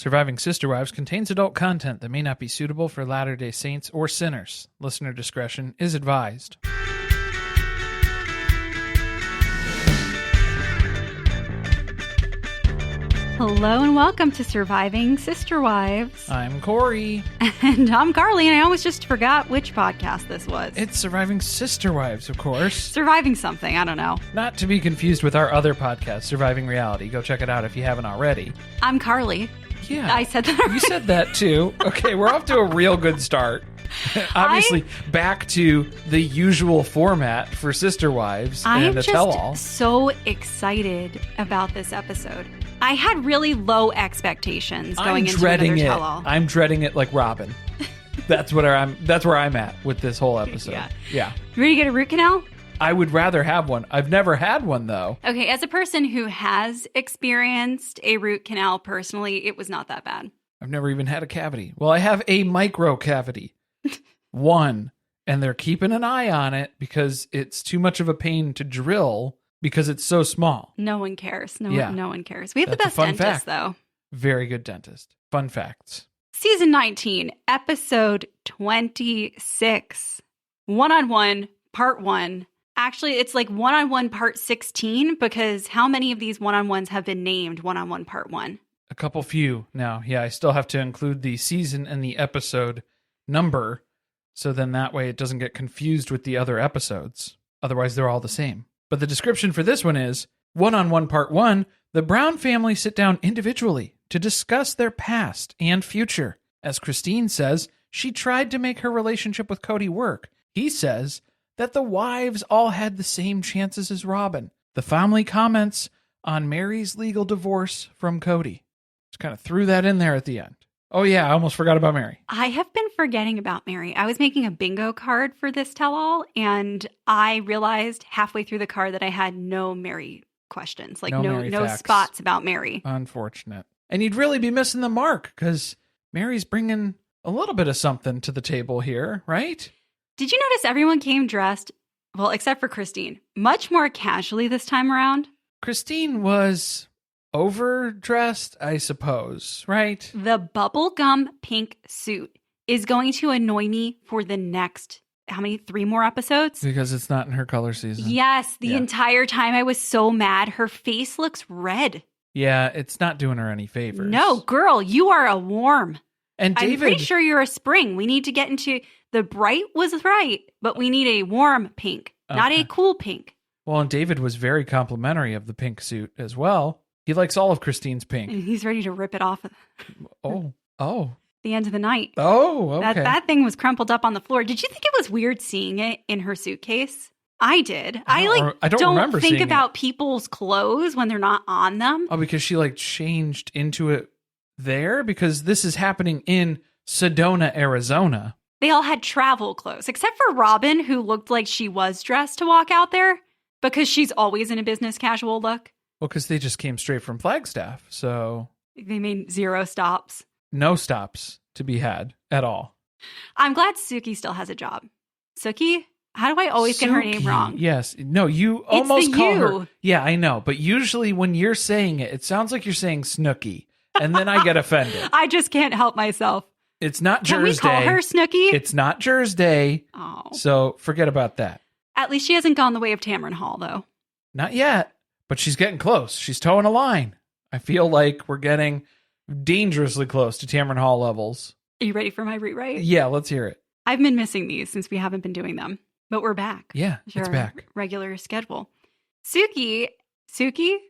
Surviving Sister Wives contains adult content that may not be suitable for Latter-day Saints or sinners. Listener discretion is advised. Hello and welcome to Surviving Sister Wives. I'm Corey. And I'm Carly, and I almost just forgot which podcast this was. It's Surviving Sister Wives, of course. Surviving something, I don't know. Not to be confused with our other podcast, Surviving Reality. Go check it out if you haven't already. I'm Carly. Yeah. I said that already. You said that too. Okay, we're off to a real good start. Obviously, back to the usual format for Sister Wives and a tell-all. I'm just so excited about this episode. I had really low expectations going into another tell-all. I'm dreading it like Robyn. That's where I'm at with this whole episode. Yeah. You ready to get a root canal? I would rather have one. I've never had one, though. Okay, as a person who has experienced a root canal personally, it was not that bad. I've never even had a cavity. Well, I have a micro cavity. One. And they're keeping an eye on it because it's too much of a pain to drill because it's so small. No one cares. No one cares. We have That's the best dentist, fact. though. Very good dentist. Fun facts. Season 19, episode 26. One-on-one, part 1. Actually, it's like one-on-one part 16 because how many of these one-on-ones have been named one-on-one part 1? A couple few now. Yeah, I still have to include the season and the episode number, so then that way it doesn't get confused with the other episodes. Otherwise, they're all the same. But the description for this one is, one-on-one part 1, the Brown family sit down individually to discuss their past and future. As Christine says, she tried to make her relationship with Kody work. He says that the wives all had the same chances as Robyn. The family comments on Mary's legal divorce from Kody. Just kind of threw that in there at the end. Oh yeah, I almost forgot about Mary. I have been forgetting about Mary. I was making a bingo card for this tell-all, and I realized halfway through the card that I had no Mary questions. Like no spots about Mary. Unfortunate. And you'd really be missing the mark, because Mary's bringing a little bit of something to the table here, right? Did you notice everyone came dressed, well, except for Christine, much more casually this time around? Christine was overdressed, I suppose, right? The bubblegum pink suit is going to annoy me for the next, 3 more episodes? Because it's not in her color season. Yes, the entire time I was so mad. Her face looks red. Yeah, it's not doing her any favors. No, girl, you are a warm. And David, I'm pretty sure you're a spring. We need to get into the bright was right, but we need a warm pink, not a cool pink. Well, and David was very complimentary of the pink suit as well. He likes all of Christine's pink. And he's ready to rip it off. Oh. The end of the night. Oh, okay. That thing was crumpled up on the floor. Did you think it was weird seeing it in her suitcase? I did. I don't remember think about people's clothes when they're not on them. Oh, because she changed into it there? Because this is happening in Sedona, Arizona. They all had travel clothes, except for Robyn, who looked like she was dressed to walk out there because she's always in a business casual look. Well, because they just came straight from Flagstaff, so... They made 0 stops. No stops to be had at all. I'm glad Suki still has a job. Suki? How do I always get her name wrong? Yes. No, you almost call you. her... Yeah, I know. But usually when you're saying it sounds like you're saying Snooki. And then I get offended. I just can't help myself. It's not Can Jers Day. Can we call her Snooki? It's not Jers Day. Oh. So forget about that. At least she hasn't gone the way of Tamron Hall, though. Not yet. But she's getting close. She's towing a line. I feel like we're getting dangerously close to Tamron Hall levels. Are you ready for my rewrite? Yeah, let's hear it. I've been missing these since we haven't been doing them. But we're back. Yeah, it's back. Regular schedule. Suki? Suki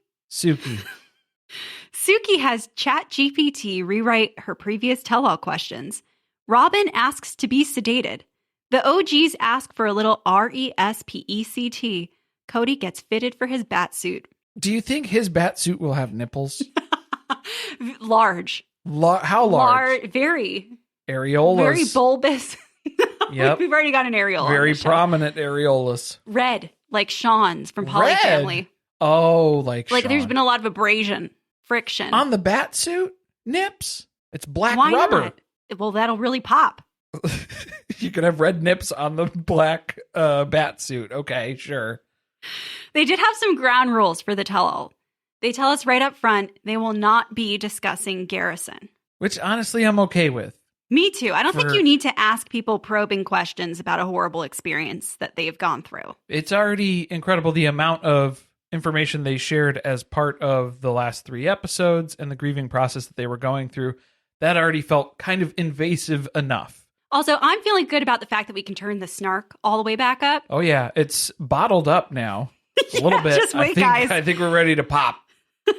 has ChatGPT rewrite her previous tell-all questions. Robyn asks to be sedated. The OGs ask for a little RESPECT. Kody gets fitted for his Batsuit. Do you think his Batsuit will have nipples? Large. How large? Very. Areolas. Very bulbous. Yep. We've already got an areola. Very prominent areolas. Red, like Sean's from Polyfamily. Oh, like Sean. There's been a lot of abrasion, friction. On the Batsuit? Nips? It's black Why rubber. Not? Well, that'll really pop. You could have red nips on the black Batsuit. Okay, sure. They did have some ground rules for the tell-all. They tell us right up front they will not be discussing Garrison. Which honestly, I'm okay with. Me too. I don't think you need to ask people probing questions about a horrible experience that they've gone through. It's already incredible the amount of information they shared as part of the last 3 episodes and the grieving process that they were going through. That already felt kind of invasive enough. Also, I'm feeling good about the fact that we can turn the snark all the way back up. Oh, yeah. It's bottled up now. A little bit. Just wait, guys. I think we're ready to pop. This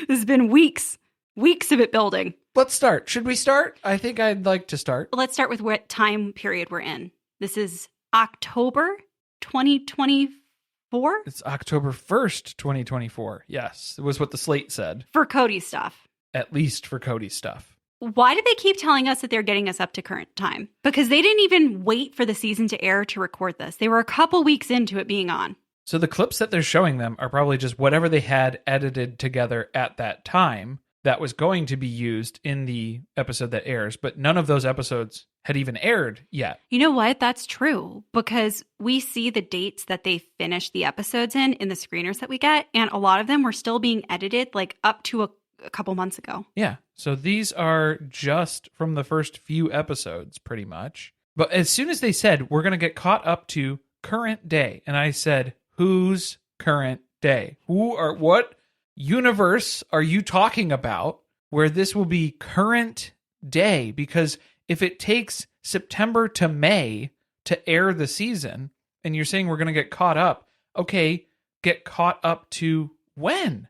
has been weeks of it building. Let's start. Should we start? I think I'd like to start. Let's start with what time period we're in. This is October 2024? It's October 1st, 2024. Yes, it was what the slate said. For Kody stuff. At least for Kody stuff. Why did they keep telling us that they're getting us up to current time? Because they didn't even wait for the season to air to record this. They were a couple weeks into it being on. So the clips that they're showing them are probably just whatever they had edited together at that time that was going to be used in the episode that airs, but none of those episodes had even aired yet. You know what? That's true, because we see the dates that they finished the episodes in the screeners that we get, and a lot of them were still being edited like up to a couple months ago. Yeah, so these are just from the first few episodes, pretty much. But as soon as they said, we're going to get caught up to current day, and I said, whose current day? What universe are you talking about where this will be current day? Because if it takes September to May to air the season and you're saying we're going to get caught up, okay, get caught up to when?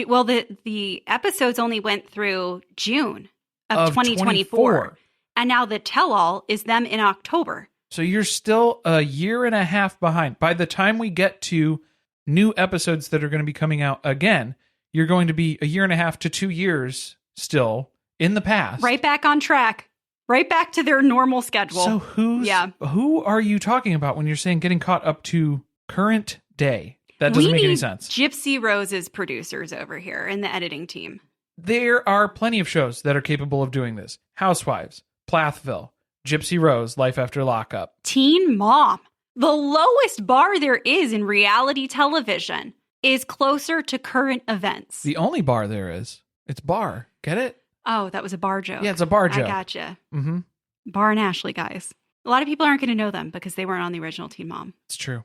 Well, the episodes only went through June of 2024. And now the tell-all is them in October. So you're still a year and a half behind. By the time we get to new episodes that are going to be coming out again, you're going to be a year and a half to 2 years still in the past. Right back on track. Right back to their normal schedule. So who are you talking about when you're saying getting caught up to current day? That doesn't make any sense. Gypsy Rose's producers over here in the editing team. There are plenty of shows that are capable of doing this. Housewives, Plathville, Gypsy Rose, Life After Lockup. Teen Mom. The lowest bar there is in reality television is closer to current events. The only bar there is. It's bar. Get it? Oh, that was a bar joke. Yeah, it's a bar joke. I gotcha. Mm-hmm. Bar and Ashley, guys. A lot of people aren't going to know them because they weren't on the original Teen Mom. It's true.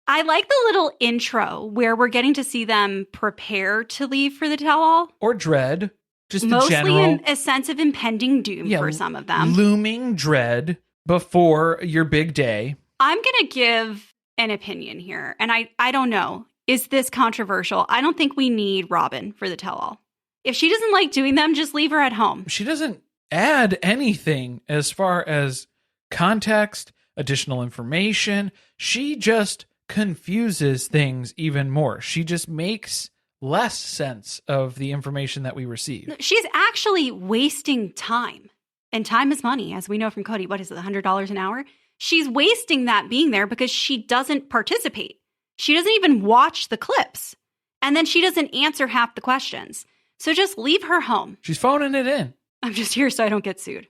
I like the little intro where we're getting to see them prepare to leave for the tell-all. Or dread. Just mostly the general. a sense of impending doom for some of them. Looming dread before your big day. I'm going to give an opinion here. And I don't know. Is this controversial? I don't think we need Robyn for the tell-all. If she doesn't like doing them, just leave her at home. She doesn't add anything as far as context, additional information. She just confuses things even more. She just makes less sense of the information that we receive. She's actually wasting time. And time is money, as we know from Kody. What is it, $100 an hour? She's wasting that being there because she doesn't participate. She doesn't even watch the clips. And then she doesn't answer half the questions. So just leave her home. She's phoning it in. I'm just here so I don't get sued.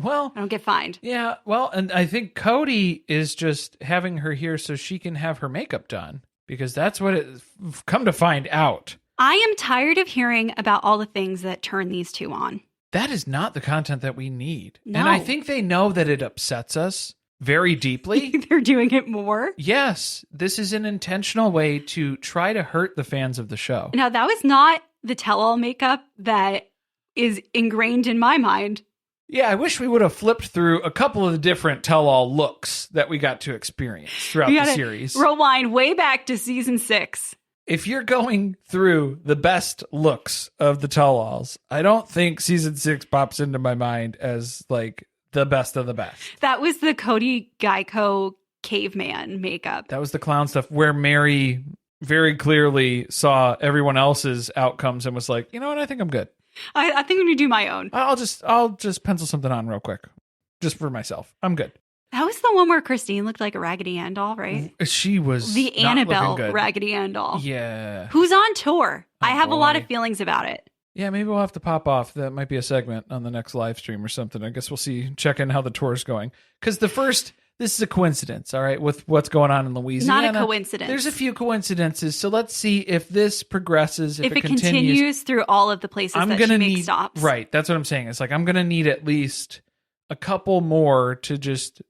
Well, I don't get fined. Yeah, well, and I think Kody is just having her here so she can have her makeup done. Because that's what it's come to find out. I am tired of hearing about all the things that turn these two on. That is not the content that we need. No. And I think they know that it upsets us very deeply. They're doing it more? Yes. This is an intentional way to try to hurt the fans of the show. Now, that was not the tell-all makeup that is ingrained in my mind. Yeah, I wish we would have flipped through a couple of the different tell-all looks that we got to experience throughout the series. Rewind way back to season 6. If you're going through the best looks of the tell-alls, I don't think season 6 pops into my mind as like the best of the best. That was the Kody Geico caveman makeup. That was the clown stuff where Mary very clearly saw everyone else's outcomes and was like, you know what, I think I'm good. I think I'm going to do my own. I'll just pencil something on real quick. Just for myself. I'm good. That was the one where Christine looked like a Raggedy Ann doll, right? She was the not Annabelle looking good. Raggedy Ann doll. Yeah. Who's on tour? Oh, I have boy. a lot of feelings about it. Yeah, maybe we'll have to pop off. That might be a segment on the next live stream or something. I guess we'll see. Check in how the tour is going. Because the first this is a coincidence, all right, with what's going on in Louisiana. Not a coincidence. There's a few coincidences. So let's see if this progresses, if it continues through all of the places that she makes stops. Right. That's what I'm saying. It's like I'm going to need at least a couple more to just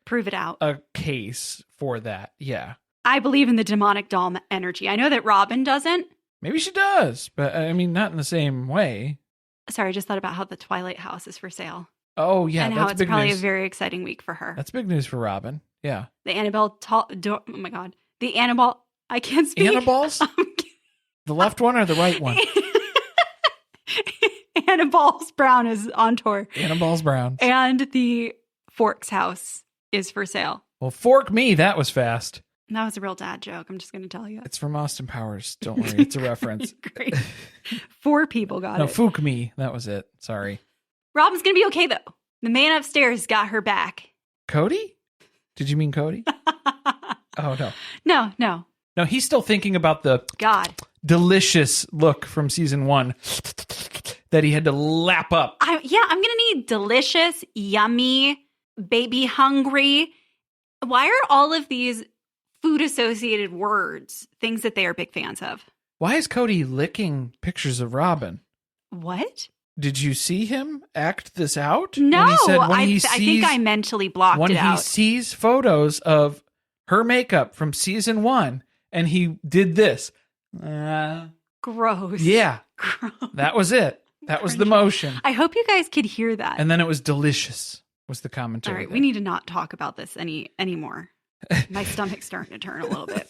prove it out. A case for that. Yeah. I believe in the demonic doll energy. I know that Robyn doesn't. Maybe she does, but I mean, not in the same way. Sorry, I just thought about how the Twilight house is for sale. Oh, yeah. And how it's probably a very exciting week for her. That's big news for Robyn. Yeah. The Annabelle, oh my God. The Annabelle, I can't speak. Annaballs? The left one or the right one? Annabelle's Brown is on tour. Annabelle's Brown. And the Forks house is for sale. Well, fork me. That was fast. That was a real dad joke. I'm just going to tell you. It's from Austin Powers. Don't worry. It's a reference. Great. 4 people got it. No, fook me. That was it. Sorry. Robyn's going to be okay, though. The man upstairs got her back. Kody? Did you mean Kody? Oh, no. No. No, he's still thinking about the delicious look from season 1 that he had to lap up. I'm going to need delicious, yummy, baby hungry. Why are all of these food-associated words things that they are big fans of? Why is Kody licking pictures of Robyn? What? Did you see him act this out? No, I think I mentally blocked it out. When he sees photos of her makeup from season 1 and he did this. Gross. Yeah. Gross. That was it. That was the motion. I hope you guys could hear that. And then it was delicious, was the commentary. All right, we need to not talk about this anymore. My stomach's starting to turn a little bit.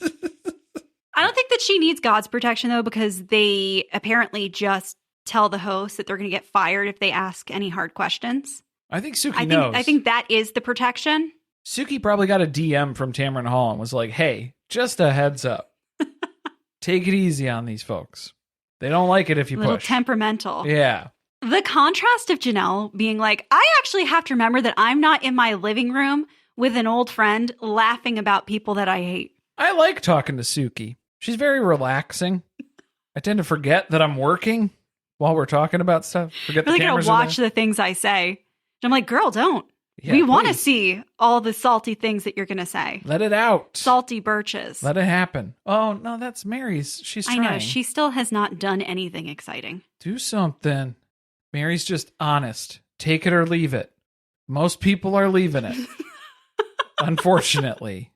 I don't think that she needs God's protection, though, because they apparently just tell the host that they're going to get fired if they ask any hard questions. I think Suki knows. I think that is the protection. Suki probably got a DM from Tamron Hall and was like, hey, just a heads up. Take it easy on these folks. They don't like it if you push. A little temperamental. Yeah. The contrast of Janelle being like, I actually have to remember that I'm not in my living room with an old friend laughing about people that I hate. I like talking to Suki. She's very relaxing. I tend to forget that I'm working while we're talking about stuff. Forget the cameras are there. Really gotta watch the things I say. And I'm like, girl, don't. Yeah, we want to see all the salty things that you're going to say. Let it out. Salty birches. Let it happen. Oh, no, that's Mary's. She's trying. I know. She still has not done anything exciting. Do something. Mary's just honest. Take it or leave it. Most people are leaving it. Unfortunately.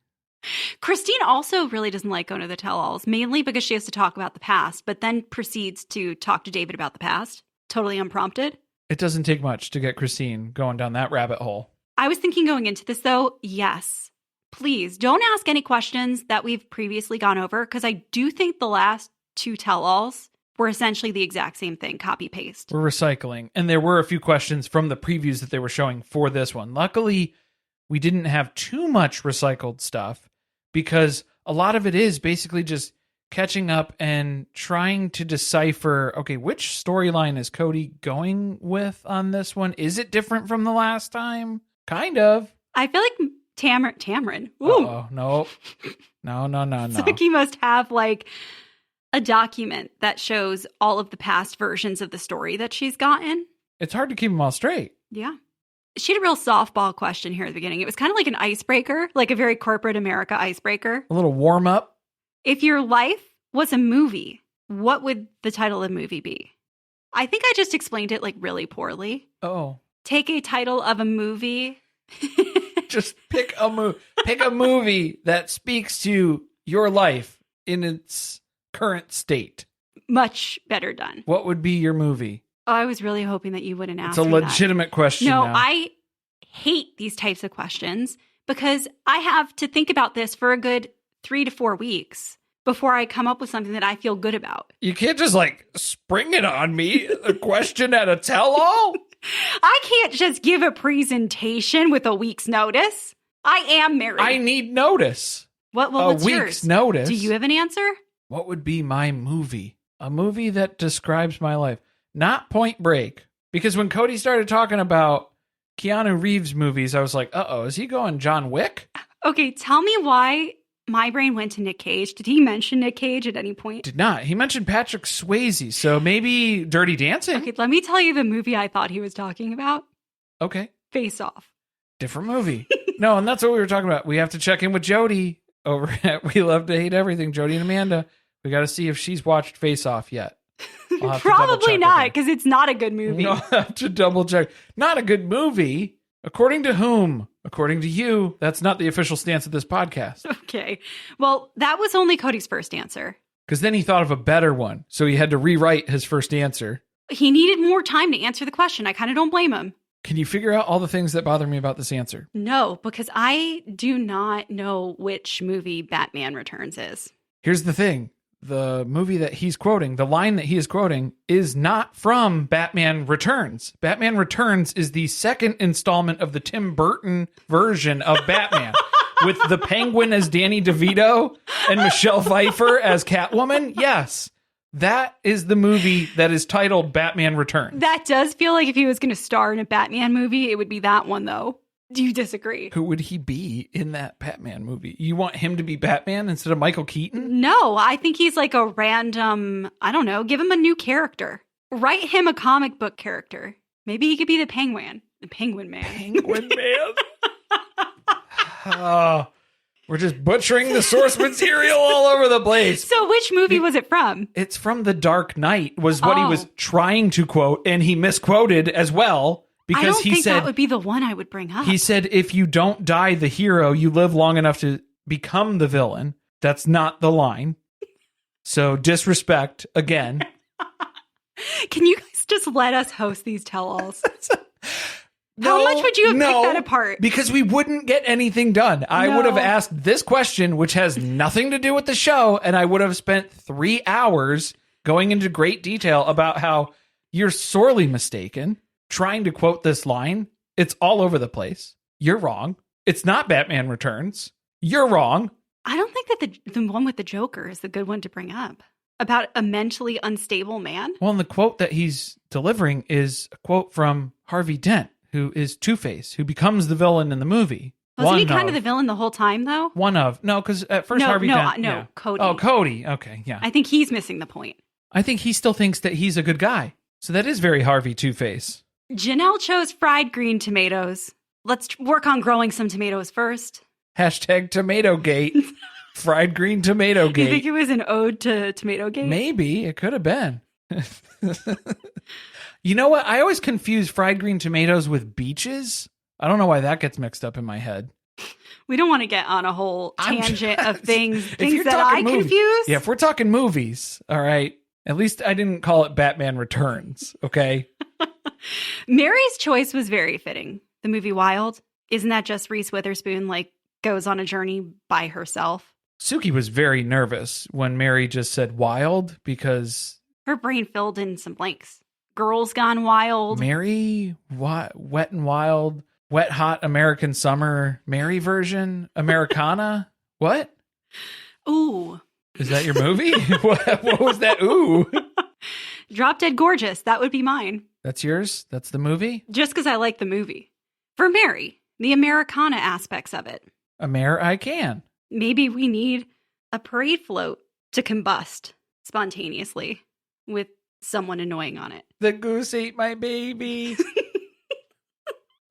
Christine also really doesn't like going to the tell-alls, mainly because she has to talk about the past, but then proceeds to talk to David about the past. Totally unprompted. It doesn't take much to get Christine going down that rabbit hole. I was thinking going into this, though, yes, please don't ask any questions that we've previously gone over, because I do think the last 2 tell-alls were essentially the exact same thing, copy-paste. We're recycling. And there were a few questions from the previews that they were showing for this one. Luckily, we didn't have too much recycled stuff, because a lot of it is basically just catching up and trying to decipher, okay, which storyline is Kody going with on this one? Is it different from the last time? Kind of. I feel like Tamron. Ooh. Oh, no. No. Suki must have like a document that shows all of the past versions of the story that she's gotten. It's hard to keep them all straight. Yeah. She had a real softball question here at the beginning. It was kind of like an icebreaker, like a very corporate America icebreaker. A little warm up. If your life was a movie, what would the title of the movie be? I think I just explained it like really poorly. Oh. Take a title of a movie. Just pick a movie that speaks to your life in its current state. Much better done. What would be your movie? Oh, I was really hoping that you wouldn't ask. It's a legitimate question. No, now. I hate these types of questions because I have to think about this for a good 3 to 4 weeks before I come up with something that I feel good about. You can't just like spring it on me, a question at a tell-all. I can't just give a presentation with a week's notice. I am married. I need notice. What's week's yours? Notice. Do you have an answer? What would be my movie? A movie that describes my life. Not Point Break. Because when Kody started talking about Keanu Reeves movies, I was like, uh-oh, is he going John Wick? Okay, tell me why my brain went to Nick Cage. Did he mention Nick Cage at any point? Did not. He mentioned Patrick Swayze, so maybe Dirty Dancing. Okay, let me tell you the movie I thought he was talking about. Okay. Face Off. Different movie. No, and that's what we were talking about. We have to check in with Jody over at We Love to Hate Everything, Jody and Amanda. We got to see if she's watched Face Off yet. Probably not, because it's not a good movie. No, I have to double check. Not a good movie. According to whom? According to you. That's not the official stance of this podcast. Okay. Well, that was only Kody's first answer. Because then he thought of a better one. So he had to rewrite his first answer. He needed more time to answer the question. I kind of don't blame him. Can you figure out all the things that bother me about this answer? No, because I do not know which movie Batman Returns is. Here's the thing. The movie that he's quoting, the line that he is quoting, is not from Batman Returns. Batman Returns is the second installment of the Tim Burton version of Batman. With the Penguin as Danny DeVito and Michelle Pfeiffer as Catwoman. Yes, that is the movie that is titled Batman Returns. That does feel like if he was going to star in a Batman movie, it would be that one, though. Do you disagree? Who would he be in that Batman movie? You want him to be Batman instead of Michael Keaton? No, I think he's like a random, I don't know, give him a new character. Write him a comic book character. Maybe he could be the Penguin. The Penguin Man. Penguin Man? Oh, we're just butchering the source material all over the place. So which movie was it from? It's from The Dark Knight was what he was trying to quote, and he misquoted as well. Because I don't think said, that would be the one I would bring up. He said, if you don't die the hero, you live long enough to become the villain. That's not the line. So disrespect again. Can you guys just let us host these tell-alls? How much would you have picked that apart? Because we wouldn't get anything done. I would have asked this question, which has nothing to do with the show, and I would have spent 3 hours going into great detail about how you're sorely mistaken. Trying to quote this line, it's all over the place. You're wrong. It's not Batman Returns. You're wrong. I don't think that the one with the Joker is the good one to bring up. About a mentally unstable man? Well, and the quote that he's delivering is a quote from Harvey Dent, who is Two-Face, who becomes the villain in the movie. Wasn't he kind of the villain the whole time, though? No, because at first Harvey Dent... No, Kody. Oh, Kody. Okay, yeah. I think he's missing the point. I think he still thinks that he's a good guy. So that is very Harvey Two-Face. Janelle chose fried green tomatoes. Let's work on growing some tomatoes first. Hashtag Tomatogate. Fried green Tomatogate. You think it was an ode to Tomatogate? Maybe. It could have been. You know what? I always confuse fried green tomatoes with beaches. I don't know why that gets mixed up in my head. We don't want to get on a whole tangent of things that I confuse. Yeah, if we're talking movies, all right. At least I didn't call it Batman Returns, okay? Mary's choice was very fitting. The movie Wild. Isn't that just Reese Witherspoon, goes on a journey by herself? Suki was very nervous when Mary just said wild because... her brain filled in some blanks. Girls Gone Wild. Mary, Wet and Wild, Wet Hot American Summer, Mary version, Americana. What? Ooh. Is that your movie? What was that? Ooh. Drop Dead Gorgeous. That would be mine. That's yours? That's the movie? Just because I like the movie. For Mary, the Americana aspects of it. I can. Maybe we need a parade float to combust spontaneously with someone annoying on it. The goose ate my baby.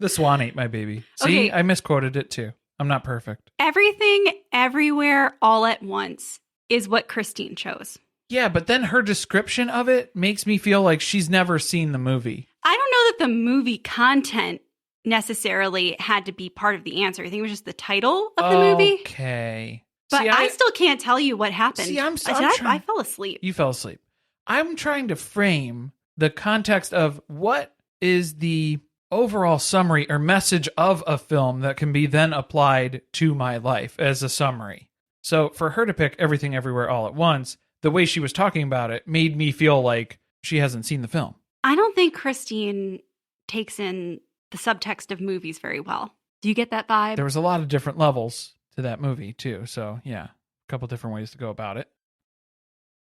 The swan ate my baby. See, okay. I misquoted it too. I'm not perfect. Everything, everywhere, all at once is what Christine chose. Yeah, but then her description of it makes me feel like she's never seen the movie. I don't know that the movie content necessarily had to be part of the answer. I think it was just the title of the movie. Okay. But see, I still can't tell you what happened. See, I fell asleep. You fell asleep. I'm trying to frame the context of what is the overall summary or message of a film that can be then applied to my life as a summary. So for her to pick Everything Everywhere All at Once, the way she was talking about it made me feel like she hasn't seen the film. I don't think Christine takes in the subtext of movies very well. Do you get that vibe? There was a lot of different levels to that movie too. So yeah, a couple different ways to go about it.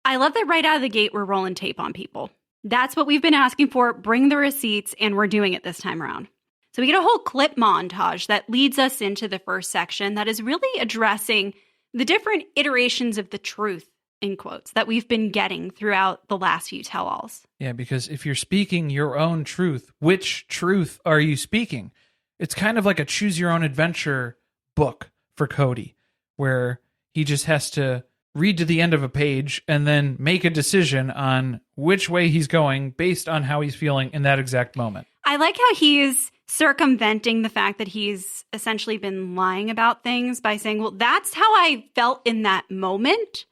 I love that right out of the gate, we're rolling tape on people. That's what we've been asking for. Bring the receipts, and we're doing it this time around. So we get a whole clip montage that leads us into the first section that is really addressing the different iterations of the truth, in quotes, that we've been getting throughout the last few tell-alls. Yeah, because if you're speaking your own truth, which truth are you speaking? It's kind of like a choose your own adventure book for Kody, where he just has to read to the end of a page and then make a decision on which way he's going based on how he's feeling in that exact moment. I like how he's circumventing the fact that he's essentially been lying about things by saying, well, that's how I felt in that moment.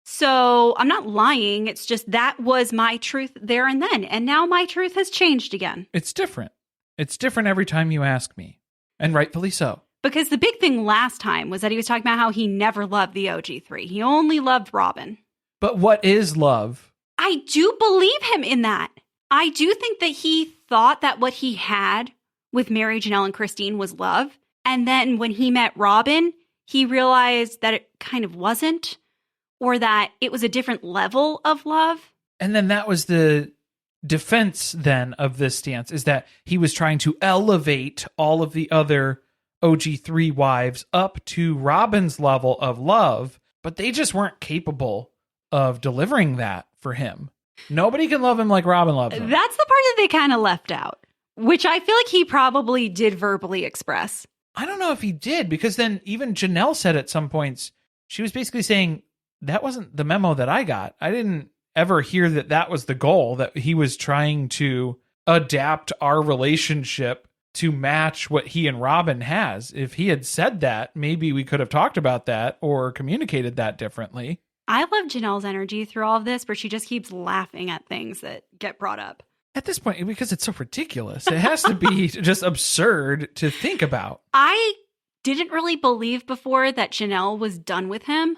So I'm not lying. It's just that was my truth there and then. And now my truth has changed again. It's different. It's different every time you ask me. And rightfully so. Because the big thing last time was that he was talking about how he never loved the OG3. He only loved Robyn. But what is love? I do believe him in that. I do think that he thought that what he had with Mary, Janelle, and Christine was love. And then when he met Robyn, he realized that it kind of wasn't, or that it was a different level of love. And then that was the defense then of this stance, is that he was trying to elevate all of the other OG3 wives up to Robyn's level of love, but they just weren't capable of delivering that for him. Nobody can love him like Robyn loves him. That's the part that they kind of left out, which I feel like he probably did verbally express. I don't know if he did, because then even Janelle said at some points, she was basically saying, that wasn't the memo that I got. I didn't ever hear that that was the goal, that he was trying to adapt our relationship to match what he and Robyn has. If he had said that, maybe we could have talked about that or communicated that differently. I love Janelle's energy through all of this, where she just keeps laughing at things that get brought up. At this point, because it's so ridiculous, it has to be just absurd to think about. I didn't really believe before that Janelle was done with him,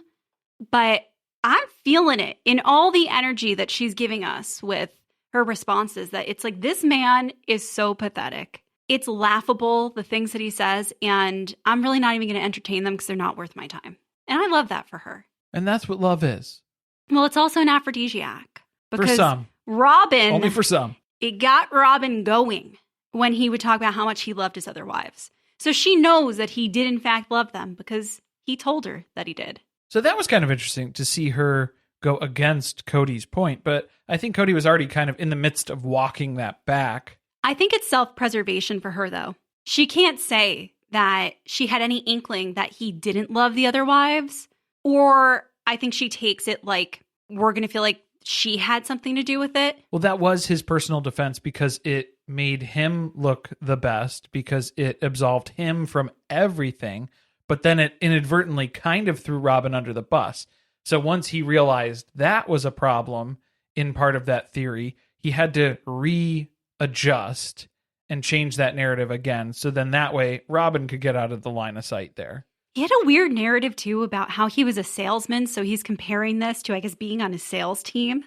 but I'm feeling it in all the energy that she's giving us with her responses, that it's like, this man is so pathetic. It's laughable, the things that he says, and I'm really not even going to entertain them because they're not worth my time. And I love that for her. And that's what love is. Well, it's also an aphrodisiac. Because for some. Robyn... Only for some. It got Robyn going when he would talk about how much he loved his other wives. So she knows that he did in fact love them because he told her that he did. So that was kind of interesting to see her go against Kody's point. But I think Kody was already kind of in the midst of walking that back. I think it's self-preservation for her, though. She can't say that she had any inkling that he didn't love the other wives. Or I think she takes it like we're going to feel like she had something to do with it. Well, that was his personal defense because it made him look the best, because it absolved him from everything. But then it inadvertently kind of threw Robyn under the bus. So once he realized that was a problem in part of that theory, he had to readjust and change that narrative again. So then that way Robyn could get out of the line of sight there. He had a weird narrative, too, about how he was a salesman. So he's comparing this to, I guess, being on a sales team.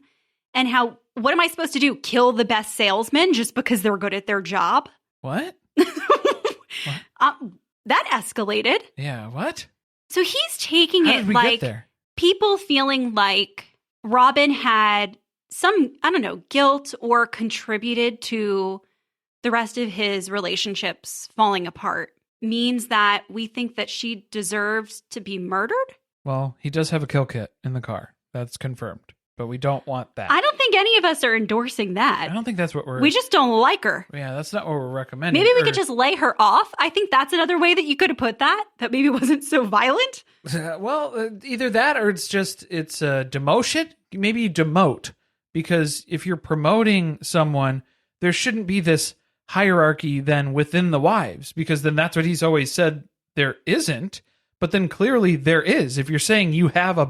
And how, what am I supposed to do? Kill the best salesman just because they're good at their job? What? That escalated. Yeah, what? So he's taking How it did we like get there? People feeling like Robyn had some, I don't know, guilt or contributed to the rest of his relationships falling apart means that we think that she deserves to be murdered? Well, he does have a kill kit in the car. That's confirmed. But we don't want that. I don't think any of us are endorsing that. I don't think that's what we just don't like her. Yeah, that's not what we're recommending. Maybe we could just lay her off. I think that's another way that you could have put that maybe wasn't so violent. Well, either that or it's a demotion. Maybe you demote, because if you're promoting someone, there shouldn't be this hierarchy then within the wives, because then that's what he's always said there isn't. But then clearly there is. If you're saying you have a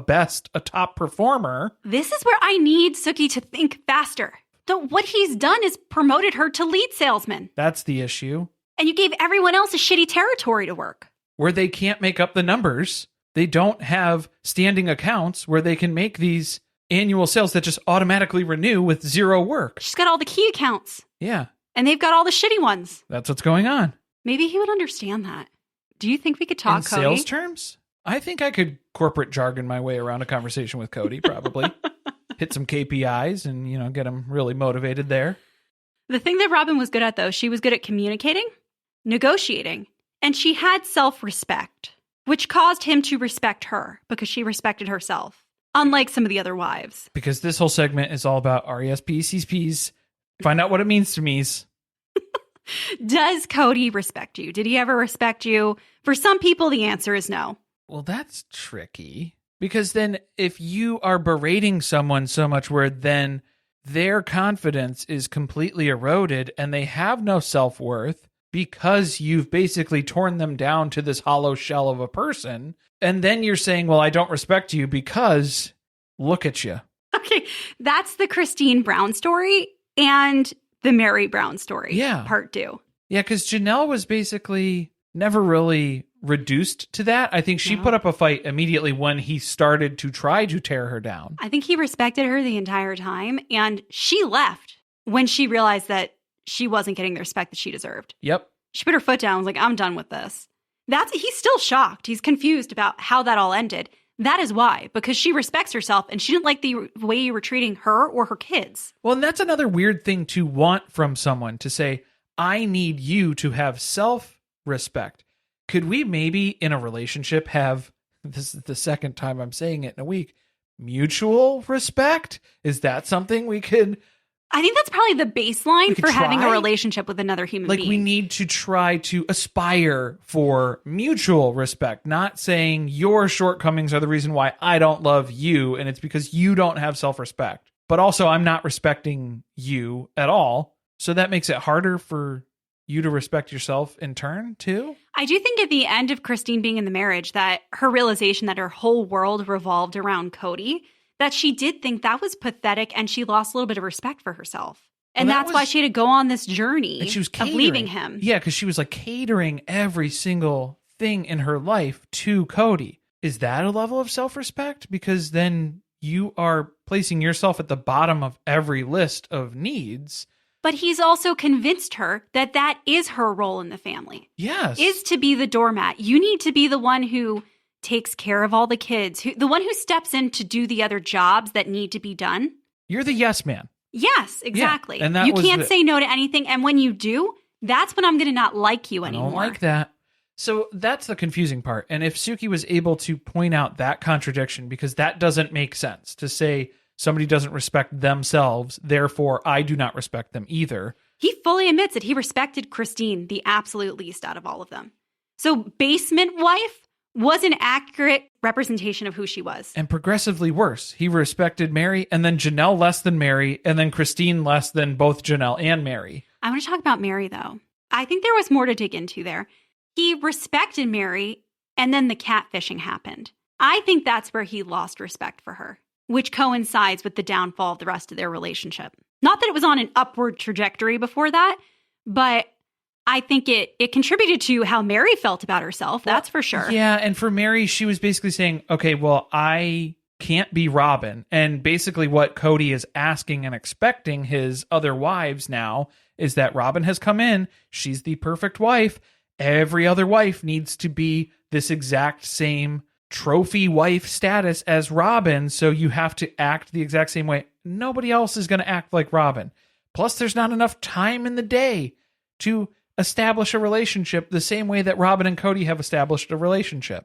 top performer. This is where I need Suki to think faster. What he's done is promoted her to lead salesman. That's the issue. And you gave everyone else a shitty territory to work. Where they can't make up the numbers. They don't have standing accounts where they can make these annual sales that just automatically renew with zero work. She's got all the key accounts. Yeah. And they've got all the shitty ones. That's what's going on. Maybe he would understand that. Do you think we could talk, in Kody? Sales terms? I think I could corporate jargon my way around a conversation with Kody, probably. Hit some KPIs and, get him really motivated there. The thing that Robyn was good at, though, she was good at communicating, negotiating, and she had self-respect, which caused him to respect her because she respected herself, unlike some of the other wives. Because this whole segment is all about RESPCPs. Find out what it means to me's. Does Kody respect you? Did he ever respect you? For some people, the answer is no. Well, that's tricky. Because then if you are berating someone so much where then their confidence is completely eroded and they have no self-worth because you've basically torn them down to this hollow shell of a person, and then you're saying, well, I don't respect you because look at you. Okay, that's the Christine Brown story and the Mary Brown story. Yeah. Part 2. Yeah, because Janelle was basically never really reduced to that. I think she put up a fight immediately when he started to try to tear her down. I think he respected her the entire time, and she left when she realized that she wasn't getting the respect that she deserved. Yep. She put her foot down and was like, I'm done with this. He's still shocked. He's confused about how that all ended. That is why, because she respects herself and she didn't like the way you were treating her or her kids. Well, and that's another weird thing to want from someone, to say, I need you to have self-respect. Could we maybe in a relationship have, this is the second time I'm saying it in a week, mutual respect? Is that something we could... I think that's probably the baseline for having a try? relationship with another human being. We need to try to aspire for mutual respect, not saying your shortcomings are the reason why I don't love you, and it's because you don't have self-respect. But also, I'm not respecting you at all, so that makes it harder for you to respect yourself in turn, too? I do think at the end of Christine being in the marriage, that her realization that her whole world revolved around Kody, that she did think that was pathetic, and she lost a little bit of respect for herself. And that's why she had to go on this journey and she was of leaving him. Yeah, because she was like catering every single thing in her life to Kody. Is that a level of self-respect? Because then you are placing yourself at the bottom of every list of needs. But he's also convinced her that that is her role in the family. Yes. Is to be the doormat. You need to be the one who takes care of all the kids, the one who steps in to do the other jobs that need to be done. You're the yes man. Yes, exactly. Yeah, and that you can't say no to anything. And when you do, that's when I'm going to not like you anymore. I don't like that. So that's the confusing part. And if Suki was able to point out that contradiction, because that doesn't make sense to say somebody doesn't respect themselves, therefore I do not respect them either. He fully admits it. He respected Christine the absolute least out of all of them. So basement wife was an accurate representation of who she was. And progressively worse. He respected Mary, and then Janelle less than Mary, and then Christine less than both Janelle and Mary. I want to talk about Mary, though. I think there was more to dig into there. He respected Mary, and then the catfishing happened. I think that's where he lost respect for her, which coincides with the downfall of the rest of their relationship. Not that it was on an upward trajectory before that, but I think it contributed to how Mary felt about herself. That's for sure. Yeah, and for Mary, she was basically saying, okay, well, I can't be Robyn. And basically what Kody is asking and expecting his other wives now is that Robyn has come in. She's the perfect wife. Every other wife needs to be this exact same trophy wife status as Robyn. So you have to act the exact same way. Nobody else is going to act like Robyn. Plus, there's not enough time in the day to establish a relationship the same way that Robyn and Kody have established a relationship.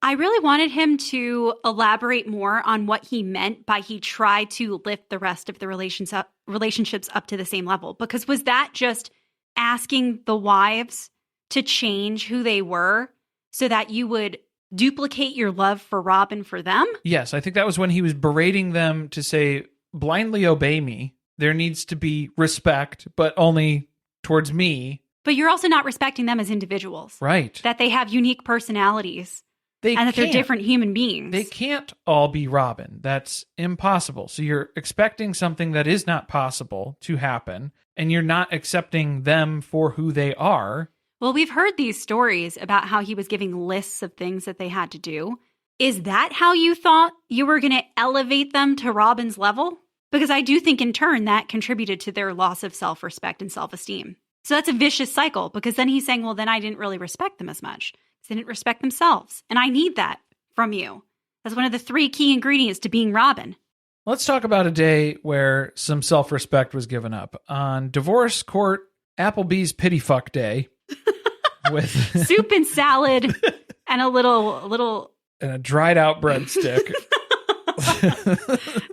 I really wanted him to elaborate more on what he meant by he tried to lift the rest of the relationships up to the same level. Because was that just asking the wives to change who they were so that you would duplicate your love for Robyn for them? Yes, I think that was when he was berating them to say, blindly obey me. There needs to be respect, but only towards me. But you're also not respecting them as individuals. Right. That they have unique personalities. And that they're different human beings. They can't all be Robyn. That's impossible. So you're expecting something that is not possible to happen, and you're not accepting them for who they are. Well, we've heard these stories about how he was giving lists of things that they had to do. Is that how you thought you were going to elevate them to Robyn's level? Because I do think in turn that contributed to their loss of self-respect and self-esteem. So that's a vicious cycle, because then he's saying, well, then I didn't really respect them as much. They didn't respect themselves. And I need that from you. That's one of the 3 key ingredients to being Robyn. Let's talk about a day where some self-respect was given up. On divorce court, Applebee's pity fuck day. With soup and salad and a little and a dried out breadstick.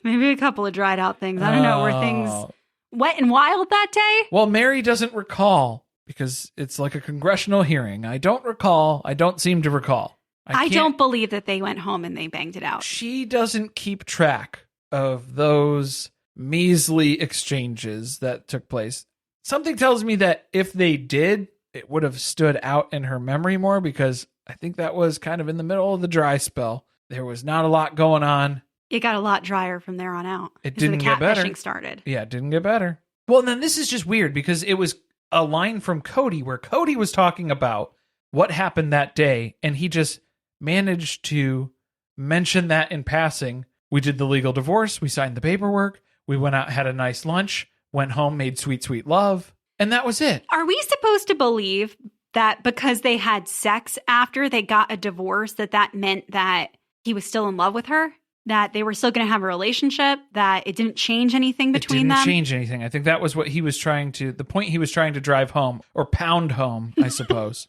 Maybe a couple of dried out things. I don't know. Were things wet and wild that day? Well, Mary doesn't recall because it's like a congressional hearing. I don't seem to recall. I don't believe that they went home and they banged it out. She doesn't keep track of those measly exchanges that took place. Something tells me that if they did, it would have stood out in her memory more, because I think that was kind of in the middle of the dry spell. There was not a lot going on. It got a lot drier from there on out. It didn't get better. The catfishing started. Yeah, it didn't get better. Well, then this is just weird, because it was a line from Kody where Kody was talking about what happened that day, and he just managed to mention that in passing. We did the legal divorce. We signed the paperwork. We went out, had a nice lunch, went home, made sweet, sweet love. And that was it. Are we supposed to believe that because they had sex after they got a divorce, that meant that he was still in love with her? That they were still going to have a relationship? That it didn't change anything between them? It didn't change anything. I think that was what he was trying to, the point he was trying to drive home, or pound home, I suppose.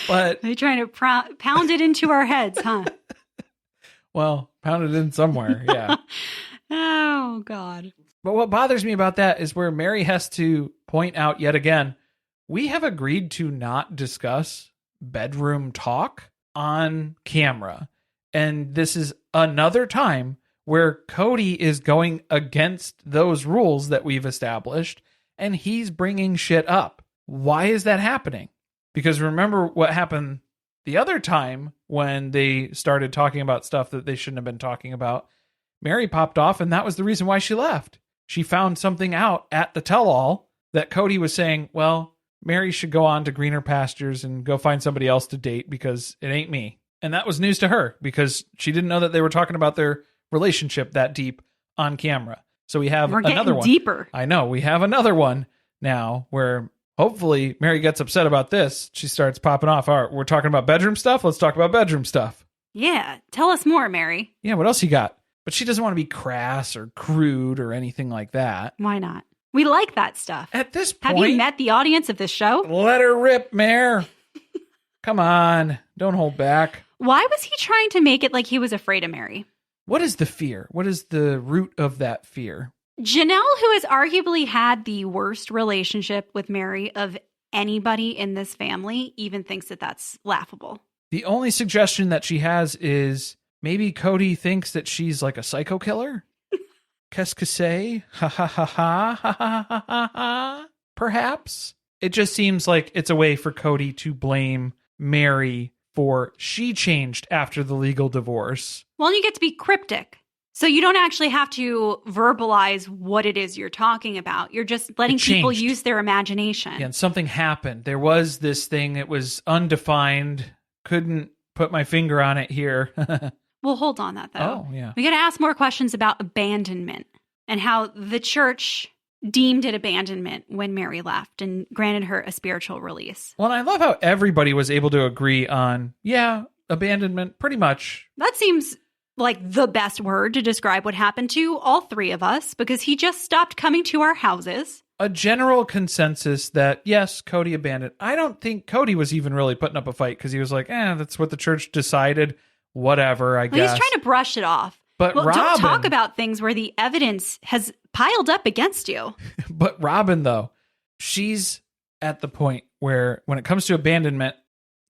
But they're trying to pound it into our heads, huh? Well, pound it in somewhere, yeah. Oh, God. But what bothers me about that is where Mary has to point out yet again, we have agreed to not discuss bedroom talk on camera. And this is another time where Kody is going against those rules that we've established, and he's bringing shit up. Why is that happening? Because remember what happened the other time when they started talking about stuff that they shouldn't have been talking about. Mary popped off, and that was the reason why she left. She found something out at the tell-all that Kody was saying, well, Mary should go on to greener pastures and go find somebody else to date because it ain't me. And that was news to her because she didn't know that they were talking about their relationship that deep on camera. So we have another one. Deeper. I know. We have another one now where hopefully Mary gets upset about this. She starts popping off. All right, we're talking about bedroom stuff. Let's talk about bedroom stuff. Yeah. Tell us more, Mary. Yeah. What else you got? But she doesn't want to be crass or crude or anything like that. Why not? We like that stuff. At this point, have you met the audience of this show? Let her rip, Mare. Come on. Don't hold back. Why was he trying to make it like he was afraid of Mary? What is the fear? What is the root of that fear? Janelle, who has arguably had the worst relationship with Mary of anybody in this family, even thinks that that's laughable. The only suggestion that she has is maybe Kody thinks that she's like a psycho killer. Qu'est-ce que c'est? Ha ha ha ha ha ha ha ha ha. Perhaps. It just seems like it's a way for Kody to blame Mary for she changed after the legal divorce. Well, you get to be cryptic. So you don't actually have to verbalize what it is you're talking about. You're just letting people use their imagination. Yeah, and something happened. There was this thing. It was undefined. Couldn't put my finger on it here. We'll hold on that, though. Oh, yeah. We got to ask more questions about abandonment and how the church deemed it abandonment when Mary left and granted her a spiritual release. Well, I love how everybody was able to agree on, yeah, abandonment, pretty much. That seems like the best word to describe what happened to all three of us, because he just stopped coming to our houses. A general consensus that, yes, Kody abandoned. I don't think Kody was even really putting up a fight because he was like, that's what the church decided. Whatever, I guess. He's trying to brush it off. But Robyn, don't talk about things where the evidence has piled up against you. But Robyn, though, she's at the point where when it comes to abandonment,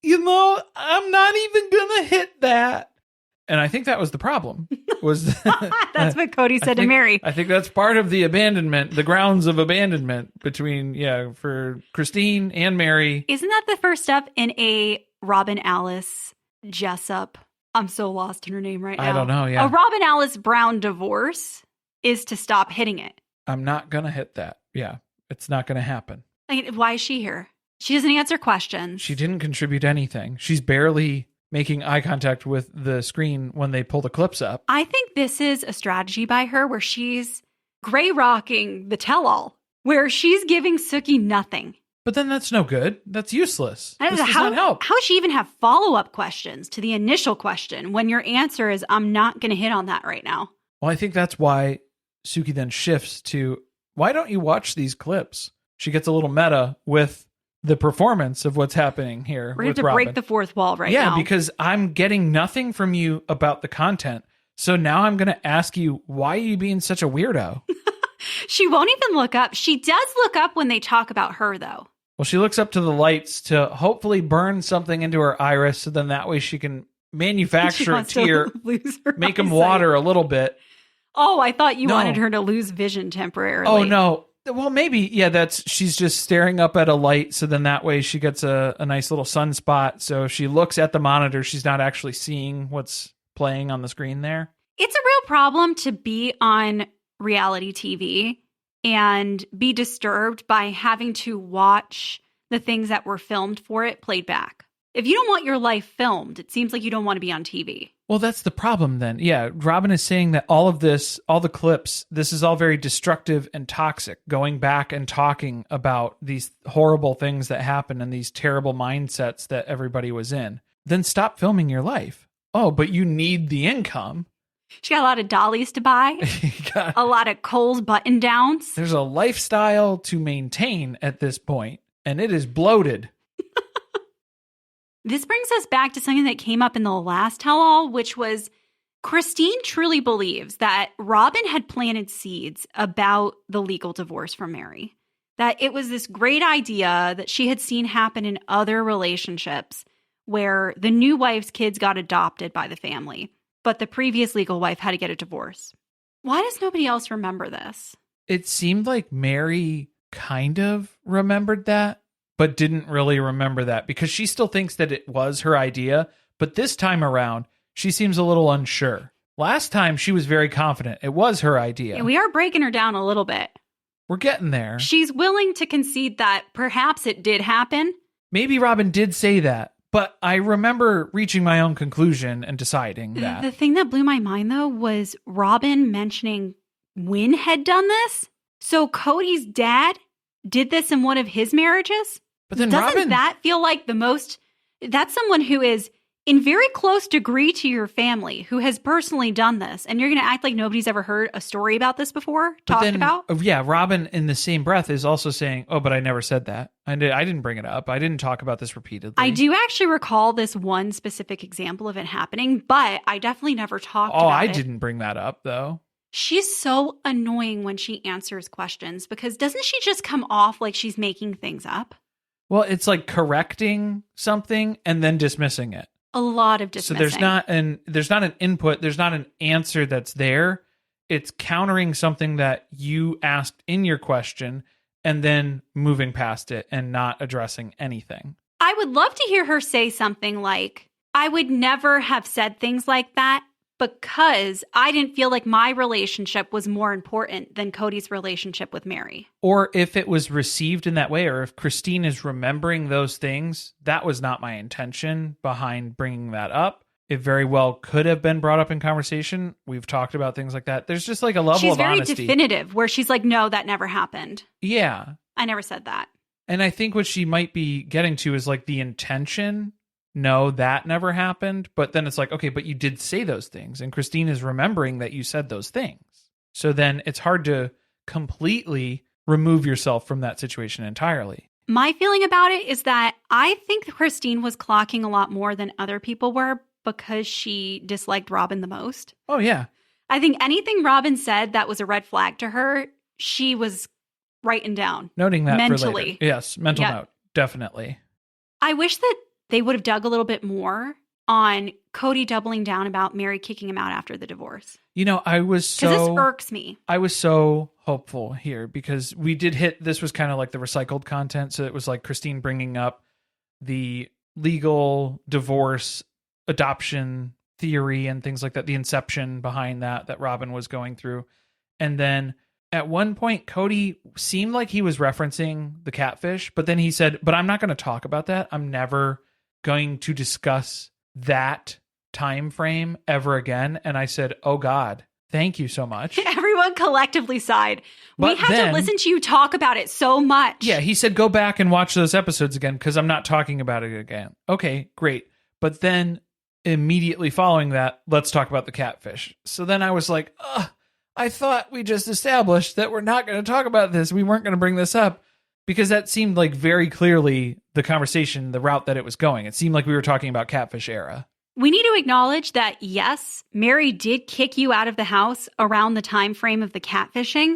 I'm not even going to hit that. And I think that was the problem. That's what Kody said to Mary. I think that's part of the abandonment, the grounds of abandonment between, for Christine and Mary. Isn't that the first step in a Robyn Alice Jessup? I'm so lost in her name right now. I don't know, yeah. A Robyn Alice Brown divorce is to stop hitting it. I'm not going to hit that. Yeah, it's not going to happen. Why is she here? She doesn't answer questions. She didn't contribute anything. She's barely making eye contact with the screen when they pull the clips up. I think this is a strategy by her where she's gray rocking the tell-all, where she's giving Suki nothing. But then that's no good. That's useless. This does how, not help. How does she even have follow-up questions to the initial question when your answer is, I'm not going to hit on that right now? Well, I think that's why Suki then shifts to, why don't you watch these clips? She gets a little meta with the performance of what's happening here. We're going to have to break the fourth wall right now. Yeah, because I'm getting nothing from you about the content. So now I'm going to ask you, why are you being such a weirdo? She won't even look up. She does look up when they talk about her, though. Well, she looks up to the lights to hopefully burn something into her iris, so then that way she can manufacture a tear, make them water a little bit. Oh, I thought you wanted her to lose vision temporarily. Oh, no. Well, maybe, yeah, she's just staring up at a light, so then that way she gets a nice little sunspot. So if she looks at the monitor, she's not actually seeing what's playing on the screen there. It's a real problem to be on reality TV and be disturbed by having to watch the things that were filmed for it played back. If you don't want your life filmed, it seems like you don't want to be on TV. Well, that's the problem then. Yeah, Robyn is saying that all of this, all the clips, this is all very destructive and toxic, going back and talking about these horrible things that happen and these terrible mindsets that everybody was in. Then stop filming your life. Oh, but you need the income. She got a lot of dollies to buy, a lot of Kohl's button downs. There's a lifestyle to maintain at this point, and it is bloated. This brings us back to something that came up in the last tell-all, which was Christine truly believes that Robyn had planted seeds about the legal divorce from Mary. That it was this great idea that she had seen happen in other relationships where the new wife's kids got adopted by the family, but the previous legal wife had to get a divorce. Why does nobody else remember this? It seemed like Mary kind of remembered that, but didn't really remember that because she still thinks that it was her idea. But this time around, she seems a little unsure. Last time, she was very confident it was her idea. Yeah, we are breaking her down a little bit. We're getting there. She's willing to concede that perhaps it did happen. Maybe Robyn did say that, but I remember reaching my own conclusion and deciding that. The thing that blew my mind, though, was Robyn mentioning Wynn had done this. So Kody's dad did this in one of his marriages? But then doesn't that feel like the most... That's someone who is in very close degree to your family, who has personally done this, and you're going to act like nobody's ever heard a story about this before, talked about? Yeah, Robyn in the same breath is also saying, oh, but I never said that. I didn't bring it up. I didn't talk about this repeatedly. I do actually recall this one specific example of it happening, but I definitely never talked about it. Oh, I didn't bring that up, though. She's so annoying when she answers questions, because doesn't she just come off like she's making things up? Well, it's like correcting something and then dismissing it. A lot of dismissing. So there's not an input, there's not an answer that's there. It's countering something that you asked in your question and then moving past it and not addressing anything. I would love to hear her say something like, I would never have said things like that because I didn't feel like my relationship was more important than Kody's relationship with Mary. Or if it was received in that way, or if Christine is remembering those things, that was not my intention behind bringing that up. It very well could have been brought up in conversation. We've talked about things like that. There's just like a level of honesty. She's very definitive, where she's like, no, that never happened. Yeah. I never said that. And I think what she might be getting to is like the intention. No, that never happened. But then it's like, okay, but you did say those things. And Christine is remembering that you said those things. So then it's hard to completely remove yourself from that situation entirely. My feeling about it is that I think Christine was clocking a lot more than other people were because she disliked Robyn the most. Oh, yeah. I think anything Robyn said that was a red flag to her, she was writing down. Noting that mentally. For later. Yes, mental note. Definitely. I wish that they would have dug a little bit more on Kody doubling down about Mary kicking him out after the divorce. You know, because this irks me. I was so hopeful here because we did hit, this was kind of like the recycled content. So it was like Christine bringing up the legal divorce adoption theory and things like that, the inception behind that Robyn was going through. And then at one point, Kody seemed like he was referencing the catfish, but then he said, but I'm not going to talk about that. I'm never going to discuss that time frame ever again. And I said, oh God, thank you so much. Everyone collectively sighed. We had to listen to you talk about it so much. Yeah, he said, go back and watch those episodes again because I'm not talking about it again. Okay, great. But then immediately following that, let's talk about the catfish. So then I was like, I thought we just established that we're not going to talk about this. We weren't going to bring this up. Because that seemed like very clearly the conversation, the route that it was going. It seemed like we were talking about catfish era. We need to acknowledge that, yes, Mary did kick you out of the house around the time frame of the catfishing,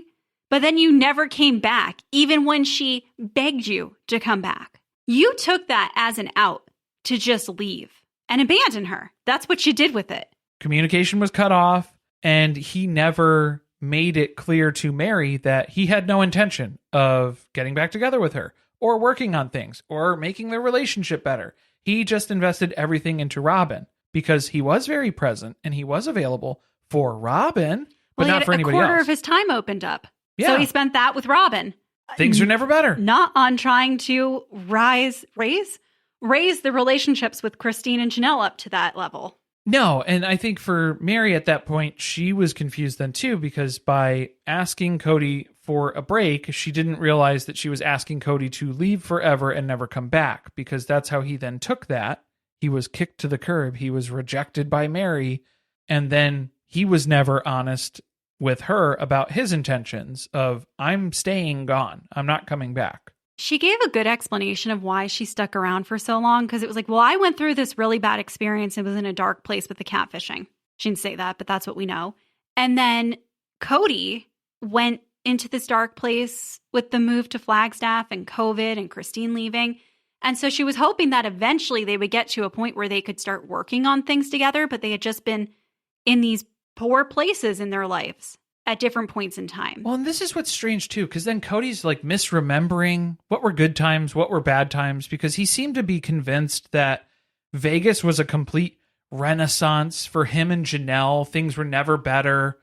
but then you never came back, even when she begged you to come back. You took that as an out to just leave and abandon her. That's what you did with it. Communication was cut off, and he never made it clear to Mary that he had no intention of getting back together with her or working on things or making their relationship better. He just invested everything into Robyn because he was very present and he was available for Robyn, but not for anybody else. A quarter of his time opened up. Yeah. So he spent that with Robyn. Things are never better. Not on trying to raise the relationships with Christine and Janelle up to that level. No, and I think for Mary at that point, she was confused then too, because by asking Kody for a break, she didn't realize that she was asking Kody to leave forever and never come back, because that's how he then took that. He was kicked to the curb. He was rejected by Mary, and then he was never honest with her about his intentions of, I'm staying gone. I'm not coming back. She gave a good explanation of why she stuck around for so long, because it was like, well, I went through this really bad experience and was in a dark place with the catfishing. She didn't say that, but that's what we know. And then Kody went into this dark place with the move to Flagstaff and COVID and Christine leaving. And so she was hoping that eventually they would get to a point where they could start working on things together, but they had just been in these poor places in their lives at different points in time. Well, and this is what's strange too, because then Cody's like misremembering what were good times, what were bad times, because he seemed to be convinced that Vegas was a complete renaissance for him and Janelle. Things were never better,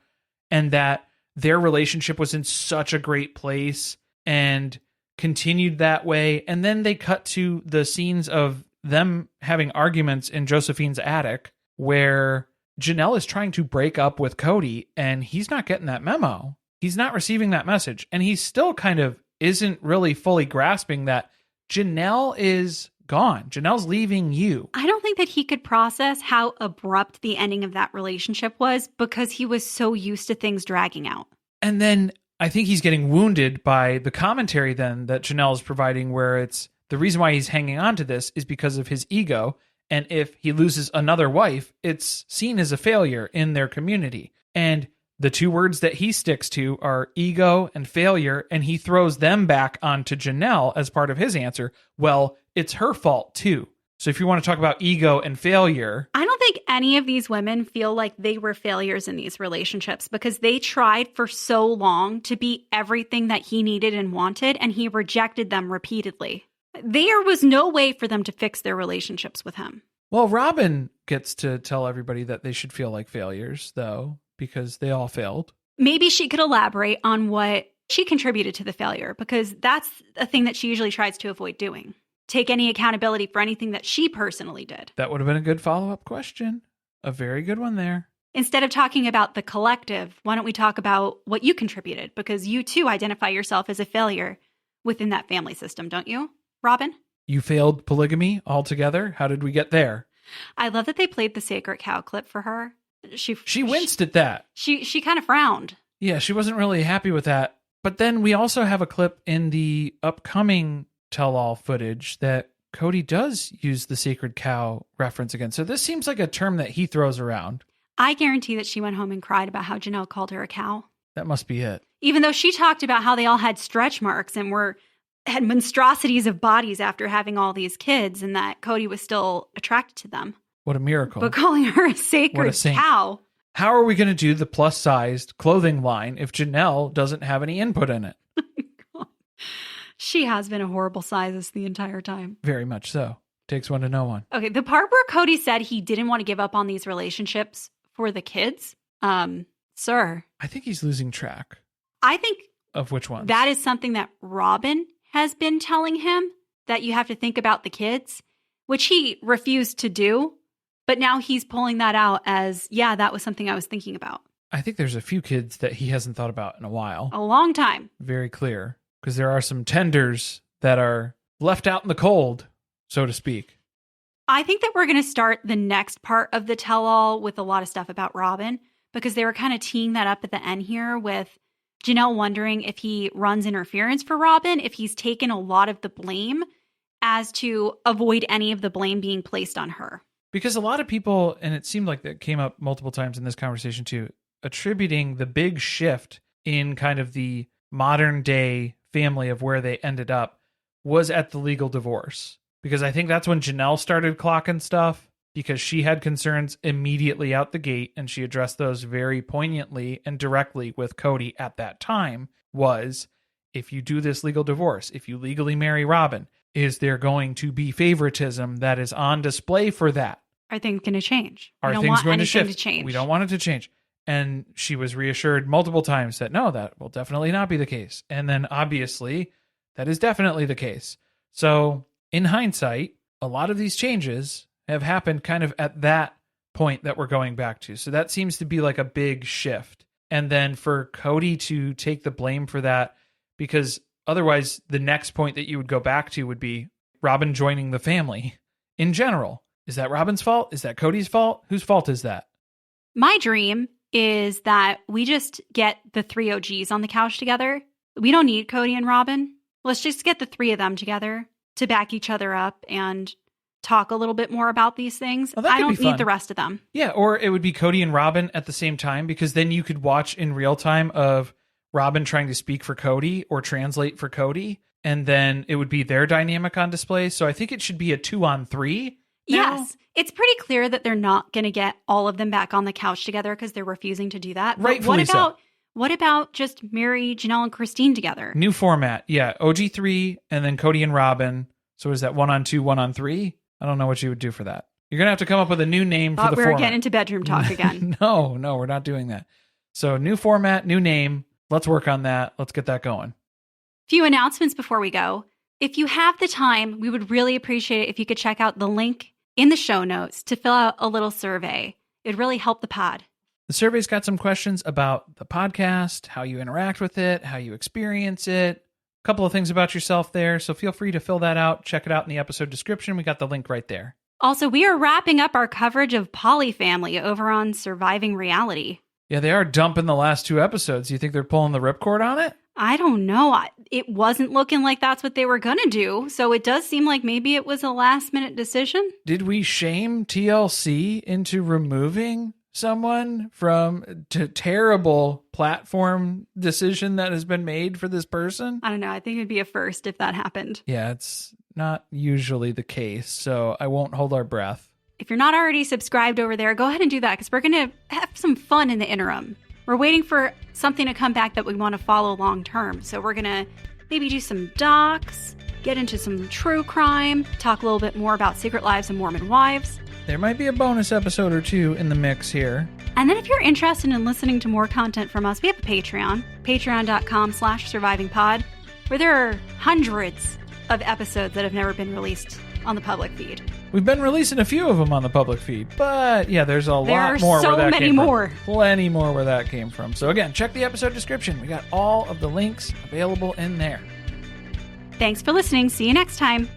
and that their relationship was in such a great place and continued that way. And then they cut to the scenes of them having arguments in Josephine's attic where Janelle is trying to break up with Kody, and he's not getting that memo. He's not receiving that message. And he still kind of isn't really fully grasping that Janelle is gone. Janelle's leaving you. I don't think that he could process how abrupt the ending of that relationship was, because he was so used to things dragging out. And then I think he's getting wounded by the commentary then that Janelle is providing, where it's the reason why he's hanging on to this is because of his ego. And if he loses another wife, it's seen as a failure in their community. And the two words that he sticks to are ego and failure, and he throws them back onto Janelle as part of his answer. Well, it's her fault too. So if you want to talk about ego and failure, I don't think any of these women feel like they were failures in these relationships, because they tried for so long to be everything that he needed and wanted, and he rejected them repeatedly. There was no way for them to fix their relationships with him. well, Robyn gets to tell everybody that they should feel like failures, though, because they all failed. Maybe she could elaborate on what she contributed to the failure, because that's a thing that she usually tries to avoid doing. Take any accountability for anything that she personally did. That would have been a good follow-up question. A very good one there. Instead of talking about the collective, why don't we talk about what you contributed? Because you too identify yourself as a failure within that family system, don't you, Robyn? You failed polygamy altogether? How did we get there? I love that they played the sacred cow clip for her. She winced at that. She kind of frowned. Yeah, she wasn't really happy with that. But then we also have a clip in the upcoming tell-all footage that Kody does use the sacred cow reference again. So this seems like a term that he throws around. I guarantee that she went home and cried about how Janelle called her a cow. That must be it. Even though she talked about how they all had stretch marks and had monstrosities of bodies after having all these kids, and that Kody was still attracted to them. What a miracle. But calling her a sacred cow. How are we going to do the plus-sized clothing line if Janelle doesn't have any input in it? She has been a horrible size the entire time. Very much so. Takes one to know one. Okay, the part where Kody said he didn't want to give up on these relationships for the kids, sir. I think he's losing track. I think of which one. That is something that Robyn has been telling him, that you have to think about the kids, which he refused to do. But now he's pulling that out as, yeah, that was something I was thinking about. I think there's a few kids that he hasn't thought about in a while. A long time. Very clear. Because there are some tenders that are left out in the cold, so to speak. I think that we're going to start the next part of the tell-all with a lot of stuff about Robyn, because they were kind of teeing that up at the end here with Janelle wondering if he runs interference for Robyn, if he's taken a lot of the blame as to avoid any of the blame being placed on her. Because a lot of people, and it seemed like that came up multiple times in this conversation too, attributing the big shift in kind of the modern day family of where they ended up was at the legal divorce. Because I think that's when Janelle started clocking stuff, because she had concerns immediately out the gate, and she addressed those very poignantly and directly with Kody at that time, was, if you do this legal divorce, if you legally marry Robyn, is there going to be favoritism that is on display for that? Are things going to change? Are things going to shift? We don't want it to change. And she was reassured multiple times that no, that will definitely not be the case. And then obviously that is definitely the case. So in hindsight, a lot of these changes have happened kind of at that point that we're going back to. So that seems to be like a big shift. And then for Kody to take the blame for that, because otherwise the next point that you would go back to would be Robyn joining the family in general. Is that Robyn's fault? Is that Kody's fault? Whose fault is that? My dream is that we just get the three OGs on the couch together. We don't need Kody and Robyn. Let's just get the three of them together to back each other up and talk a little bit more about these things. Well, I don't need the rest of them. Yeah, or it would be Kody and Robyn at the same time, because then you could watch in real time of Robyn trying to speak for Kody or translate for Kody, and then it would be their dynamic on display. So I think it should be a 2-on-3. Yes. It's pretty clear that they're not going to get all of them back on the couch together because they're refusing to do that. But what about just marry Janelle and Christine together? New format. Yeah. OG3 and then Kody and Robyn. So is that 1-on-2, 1-on-3? I don't know what you would do for that. You're going to have to come up with a new name for the format. We're getting into bedroom talk again. No, we're not doing that. So new format, new name. Let's work on that. Let's get that going. Few announcements before we go. If you have the time, we would really appreciate it if you could check out the link in the show notes to fill out a little survey. It'd really help the pod. The survey's got some questions about the podcast, how you interact with it, how you experience it, a couple of things about yourself there. So feel free to fill that out. Check it out in the episode description. We got the link right there. Also, we are wrapping up our coverage of Polyfamily over on Surviving Reality. Yeah, they are dumping the last 2 episodes. You think they're pulling the ripcord on it? I don't know. It wasn't looking like that's what they were going to do. So it does seem like maybe it was a last minute decision. Did we shame TLC into removing someone from terrible platform decision that has been made for this person? I don't know. I think it'd be a first if that happened. Yeah, it's not usually the case. So I won't hold our breath. If you're not already subscribed over there, go ahead and do that because we're going to have some fun in the interim. We're waiting for something to come back that we want to follow long term. So we're going to maybe do some docs, get into some true crime, talk a little bit more about Secret Lives of Mormon Wives. There might be a bonus episode or 2 in the mix here. And then if you're interested in listening to more content from us, we have a Patreon, patreon.com/survivingpod, where there are hundreds of episodes that have never been released on the public feed. We've been releasing a few of them on the public feed, but yeah, there's a lot more where that came from. Plenty more where that came from. So again, check the episode description. We got all of the links available in there. Thanks for listening. See you next time.